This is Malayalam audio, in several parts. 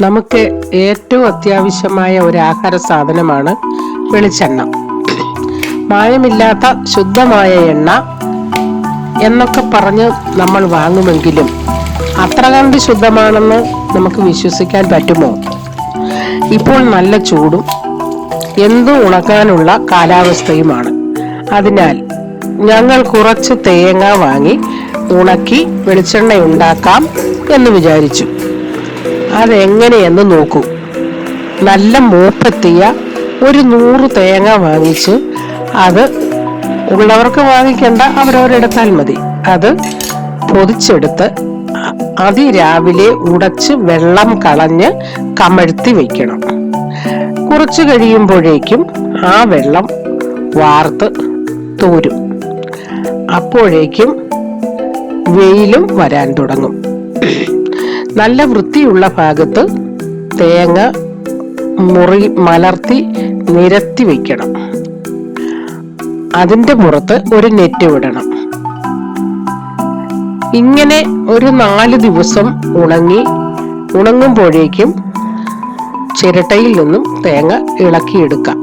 നമുക്ക് ഏറ്റവും അത്യാവശ്യമായ ഒരു ആഹാര സാധനമാണ് വെളിച്ചെണ്ണ. മായമില്ലാത്ത ശുദ്ധമായ എണ്ണ എന്നൊക്കെ പറഞ്ഞ് നമ്മൾ വാങ്ങുമെങ്കിലും അത്ര കണ്ട് ശുദ്ധമാണെന്ന് നമുക്ക് വിശ്വസിക്കാൻ പറ്റുമോ? ഇപ്പോൾ നല്ല ചൂടും എന്തും ഉണക്കാനുള്ള കാലാവസ്ഥയുമാണ്. അതിനാൽ ഞങ്ങൾ കുറച്ച് തേങ്ങ വാങ്ങി ഉണക്കി വെളിച്ചെണ്ണ ഉണ്ടാക്കാം എന്ന് വിചാരിച്ചു. അതെങ്ങനെയെന്ന് നോക്കൂ. നല്ല മൂപ്പെത്തിയ ഒരു 100 തേങ്ങ വാങ്ങിച്ച്, അത് ഉള്ളവർക്ക് വാങ്ങിക്കേണ്ട, അവരവരെടുത്താൽ മതി. അത് പൊതിച്ചെടുത്ത് അതിരാവിലെ ഉടച്ച് വെള്ളം കളഞ്ഞ് കമഴ്ത്തി വെക്കണം. കുറച്ച് കഴിയുമ്പോഴേക്കും ആ വെള്ളം വാർത്ത് തോരും. അപ്പോഴേക്കും വെയിലും വരാൻ തുടങ്ങും. നല്ല വൃത്തിയുള്ള ഭാഗത്ത് തേങ്ങ മലർത്തി നിരത്തി വെക്കണം. അതിൻ്റെ പുറത്ത് ഒരു നെറ്റ് വിടണം. ഇങ്ങനെ ഒരു 4 ദിവസം ഉണങ്ങുമ്പോഴേക്കും ചിരട്ടയിൽ നിന്നും തേങ്ങ ഇളക്കിയെടുക്കാം.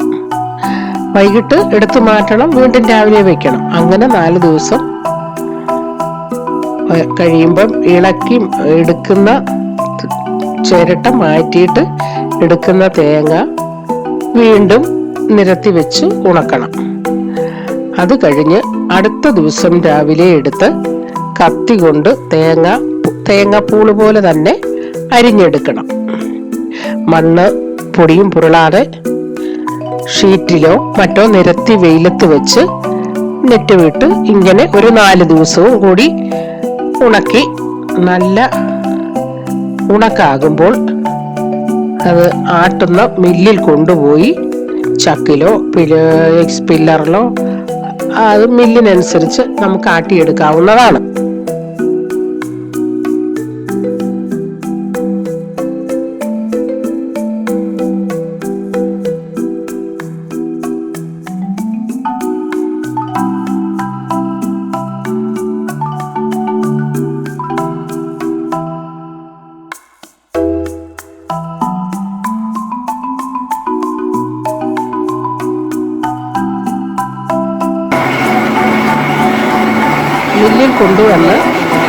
വൈകിട്ട് എടുത്തു മാറ്റണം, വീണ്ടും രാവിലെ വെക്കണം. അങ്ങനെ 4 ദിവസം കഴിയുമ്പം ഇളക്കി എടുക്കുന്ന ചിരട്ട മാറ്റിയിട്ട് എടുക്കുന്ന തേങ്ങ വീണ്ടും നിരത്തി വെച്ച് ഉണക്കണം. അത് കഴിഞ്ഞ് അടുത്ത ദിവസം രാവിലെ എടുത്ത് കത്തി കൊണ്ട് തേങ്ങാപ്പൂള് പോലെ തന്നെ അരിഞ്ഞെടുക്കണം. മണ്ണ് പൊടിയും പുരളാതെ ഷീറ്റിലോ മറ്റോ നിരത്തി വെയിലത്ത് വെച്ച് നെറ്റ് വിട്ട് ഇങ്ങനെ ഒരു 4 ദിവസവും കൂടി ഉണക്കി നല്ല ഉണക്കാകുമ്പോൾ അത് ആട്ടുന്ന മില്ലിൽ കൊണ്ടുപോയി ചക്കിലോ പില്ലറിലോ അത് മില്ലിനനുസരിച്ച് നമുക്ക് ആട്ടിയെടുക്കാവുന്നതാണ്. മില്ലിൽ കൊണ്ടുവന്ന്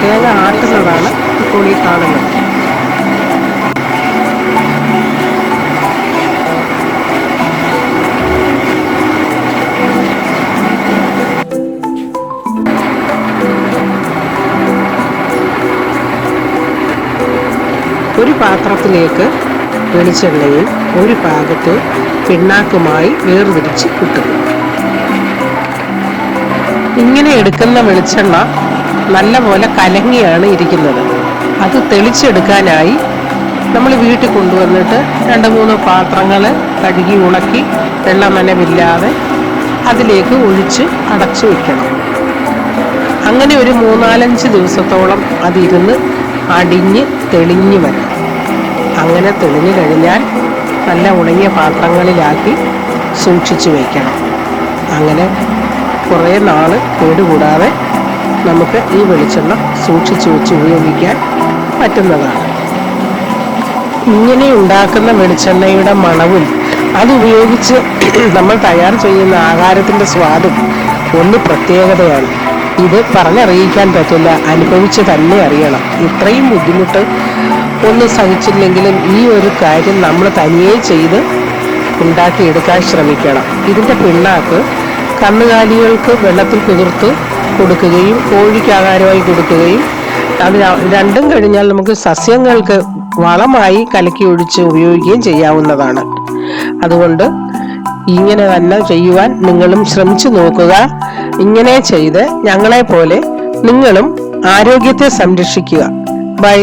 തേങ്ങ ആട്ടുന്നതാണ് ഇപ്പോൾ ഈ കാണുന്നത്. ഒരു പാത്രത്തിലേക്ക് വെളിച്ചെണ്ണയിൽ ഒരു ഭാഗത്ത് പിണ്ണാക്കുമായി വേർതിരിച്ച് കിട്ടും. ഇങ്ങനെ എടുക്കുന്ന വെളിച്ചെണ്ണ നല്ലപോലെ കലങ്ങിയാണ് ഇരിക്കുന്നത്. അത് തെളിച്ചെടുക്കാനായി നമ്മൾ വീട്ടിൽ കൊണ്ടുവന്നിട്ട് 2-3 പാത്രങ്ങൾ കഴുകി ഉണക്കി വെള്ളം നനവില്ലാതെ അതിലേക്ക് ഒഴിച്ച് അടച്ചു വെക്കണം. അങ്ങനെ ഒരു 3-4 ദിവസത്തോളം അതിരുന്ന് അടിഞ്ഞ് തെളിഞ്ഞു വരണം. അങ്ങനെ തെളിഞ്ഞു കഴിഞ്ഞാൽ നല്ല ഉണങ്ങിയ പാത്രങ്ങളിലാക്കി സൂക്ഷിച്ചു വയ്ക്കണം. അങ്ങനെ കുറേ നാൾ കേടുകൂടാതെ നമുക്ക് ഈ വെളിച്ചെണ്ണ സൂക്ഷിച്ചു വെച്ച് ഉപയോഗിക്കാൻ പറ്റുന്നതാണ്. ഇങ്ങനെ ഉണ്ടാക്കുന്ന വെളിച്ചെണ്ണയുടെ മണവും അതുപയോഗിച്ച് നമ്മൾ തയ്യാർ ചെയ്യുന്ന ആഹാരത്തിൻ്റെ സ്വാദും ഒന്ന് പ്രത്യേകതയാണ്. ഇത് പറഞ്ഞറിയിക്കാൻ പറ്റില്ല, അനുഭവിച്ച് തന്നെ അറിയണം. ഇത്രയും ബുദ്ധിമുട്ട് ഒന്നും സഹിച്ചില്ലെങ്കിലും ഈ ഒരു കാര്യം നമ്മൾ തനിയെ ചെയ്ത് ഉണ്ടാക്കിയെടുക്കാൻ ശ്രമിക്കണം. ഇതിൻ്റെ പിണ്ണാക്ക് കന്നുകാലികൾക്ക് വെള്ളത്തിൽ കുതിർത്ത് കൊടുക്കുകയും കോഴിക്ക് ആഹാരമായി കൊടുക്കുകയും അത് രണ്ടും കഴിഞ്ഞാൽ നമുക്ക് സസ്യങ്ങൾക്ക് വളമായി കലക്കി ഒഴിച്ച് ഉപയോഗിക്കുകയും ചെയ്യാവുന്നതാണ്. അതുകൊണ്ട് ഇങ്ങനെ തന്നെ ചെയ്യുവാൻ നിങ്ങളും ശ്രമിച്ചു നോക്കുക. ഇങ്ങനെ ചെയ്ത് ഞങ്ങളെ പോലെ നിങ്ങളും ആരോഗ്യത്തെ സംരക്ഷിക്കുക. ബൈ.